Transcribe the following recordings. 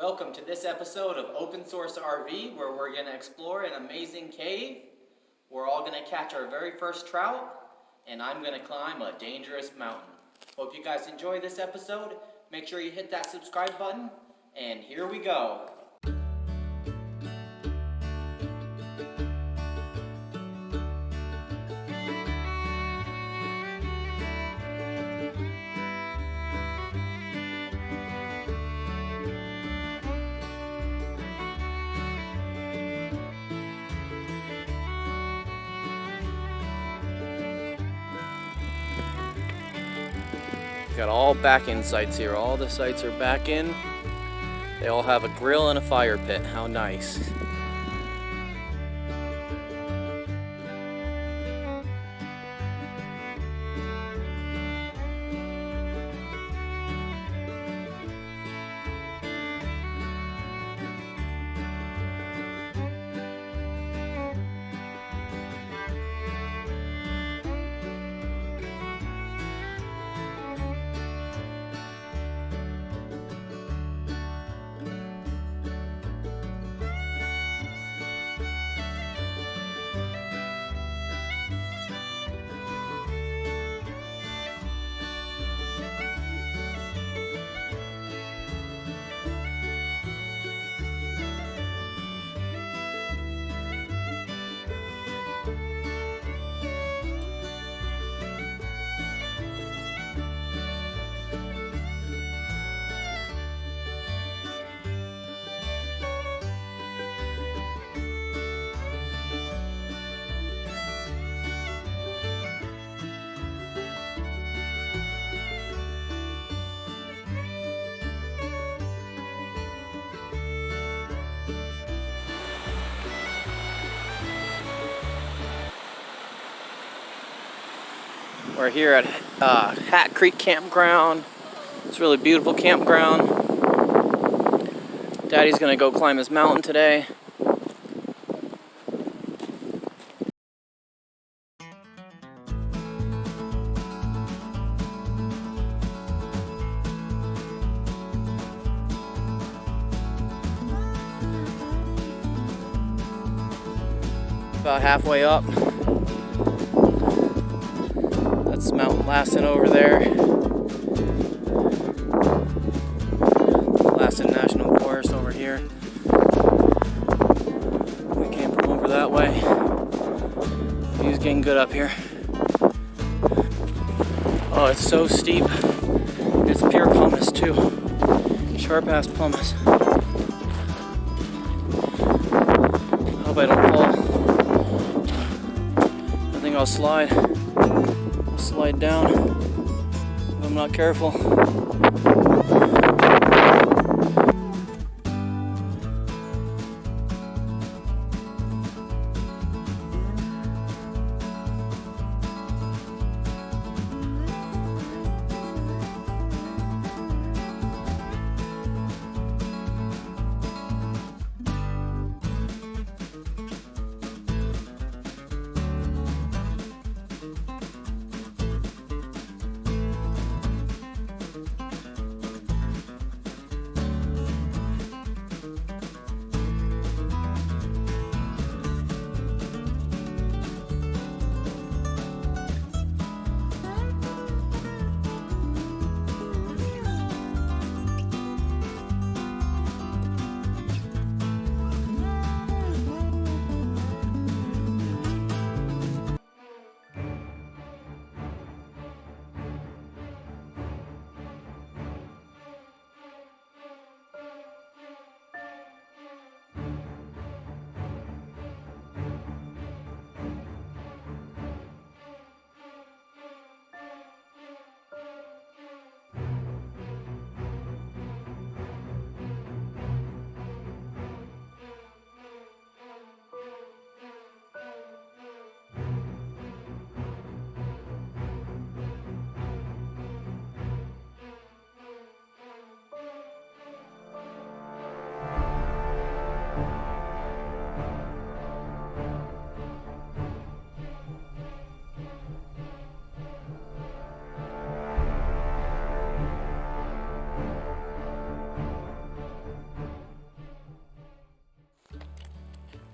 Welcome to this episode of Open Source RV, where we're going to explore an amazing cave. We're all going to catch our very first trout, and I'm going to climb a dangerous mountain. Hope you guys enjoy this episode. Make sure you hit that subscribe button, and here we go. Got all back-in sites here. All the sites are back in. They all have a grill and a fire pit. How nice. We're here at Hat Creek Campground. It's a really beautiful campground. Daddy's gonna go climb his mountain today. About halfway up. That's Mountain Lassen over there. Lassen National Forest over here. We came from over that way. View's getting good up here. Oh, it's so steep. It's pure pumice too. Sharp ass pumice. I hope I don't fall. I think I'll slide down if I'm not careful.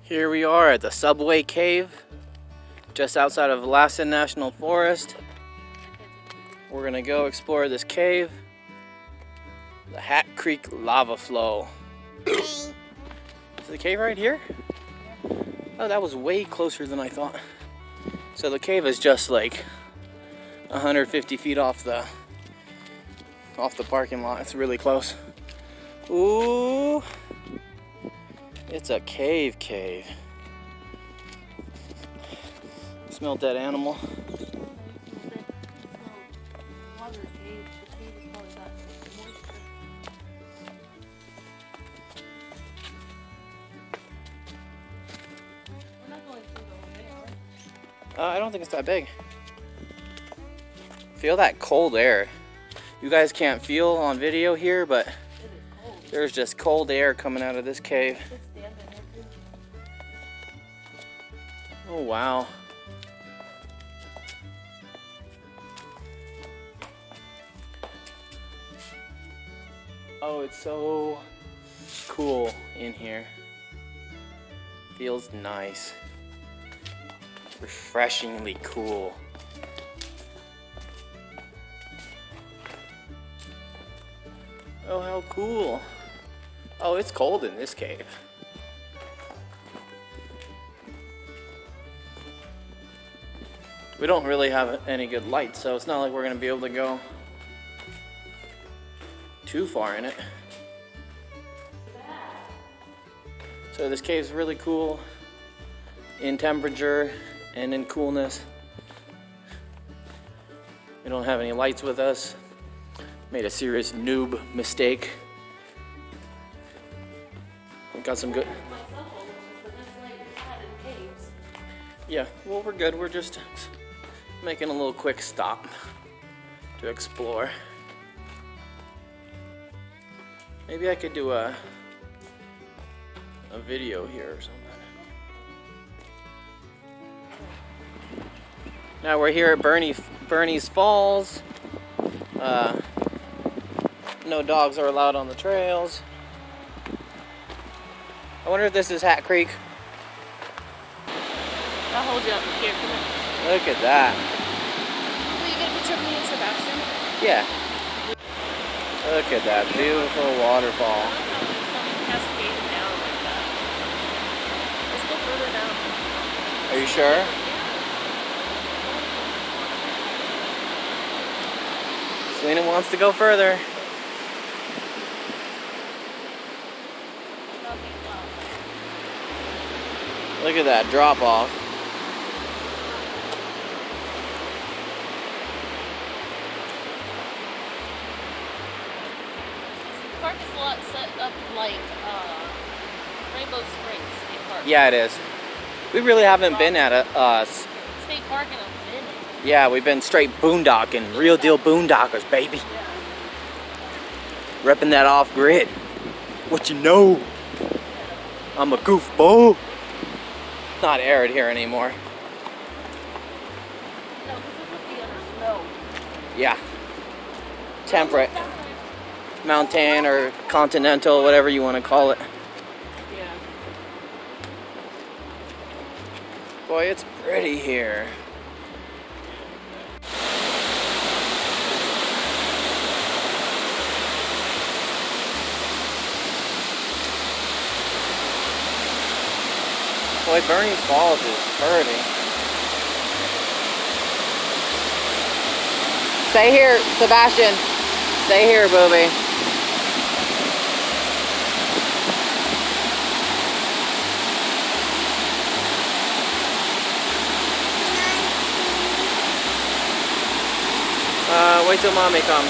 Here we are at the Subway Cave, just outside of Lassen National Forest. We're gonna go explore this cave, the Hat Creek lava flow. Is the cave right here? Oh, that was way closer than I thought. So the cave is just like 150 feet off the parking lot. It's really close. Ooh. It's a cave. Smell dead animal. I don't think it's that big. Feel that cold air. You guys can't feel on video here, but there's just cold air coming out of this cave. Oh wow. Oh, it's so cool in here. Feels nice. Refreshingly cool. Oh, how cool. Oh, it's cold in this cave. We don't really have any good light, so it's not like we're gonna be able to go too far in it. So this cave's really cool in temperature and in coolness. We don't have any lights with us. Made a serious noob mistake. We got some good. Yeah, well, we're good. We're just making a little quick stop to explore. Maybe I could do a video here or something. Now we're here at Bernie's Falls. No dogs are allowed on the trails. I wonder if this is Hat Creek. I'll hold you up here. Come on. Look at that. Will you get a picture of me and Sebastian? Yeah. Look at that beautiful waterfall. I love how it's coming cascading down like that. Let's go further down. Are you sure? Selena wants to go further. Look at that drop off. The park is a lot set up like Rainbow Springs State Park. Yeah, it is. We really haven't been at a State Park in a minute. yeah, we've been straight boondocking, real deal boondockers, baby. Yeah. Repping that off grid. What you know? I'm a goofball. Not arid here anymore. No, because this would be under snow. Yeah. Temperate. Mountain or continental, whatever you want to call it. Yeah. Boy, it's pretty here. Boy, Bernie's Falls is pretty. Stay here, Sebastian. Stay here, booby. Wait till mommy comes.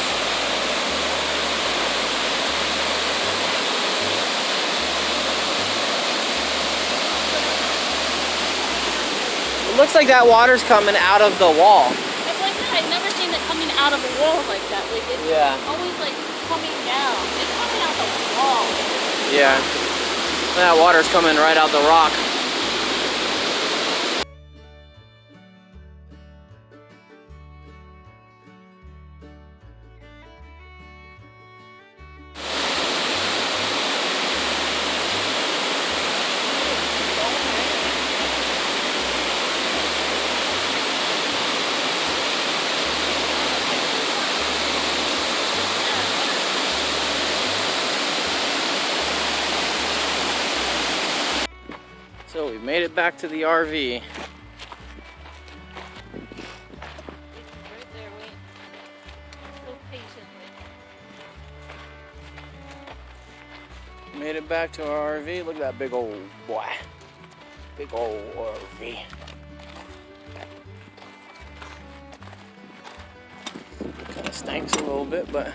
It looks like that water's coming out of the wall. That's like that. I've never seen it coming out of a wall like that. Like it's always like coming down. It's coming out the wall. Yeah. That water's coming right out the rock. So we made it back to the RV. It's right there, wait. So patiently. Made it back to our RV. Look at that big old boy. Big old RV. Kind of stinks a little bit, but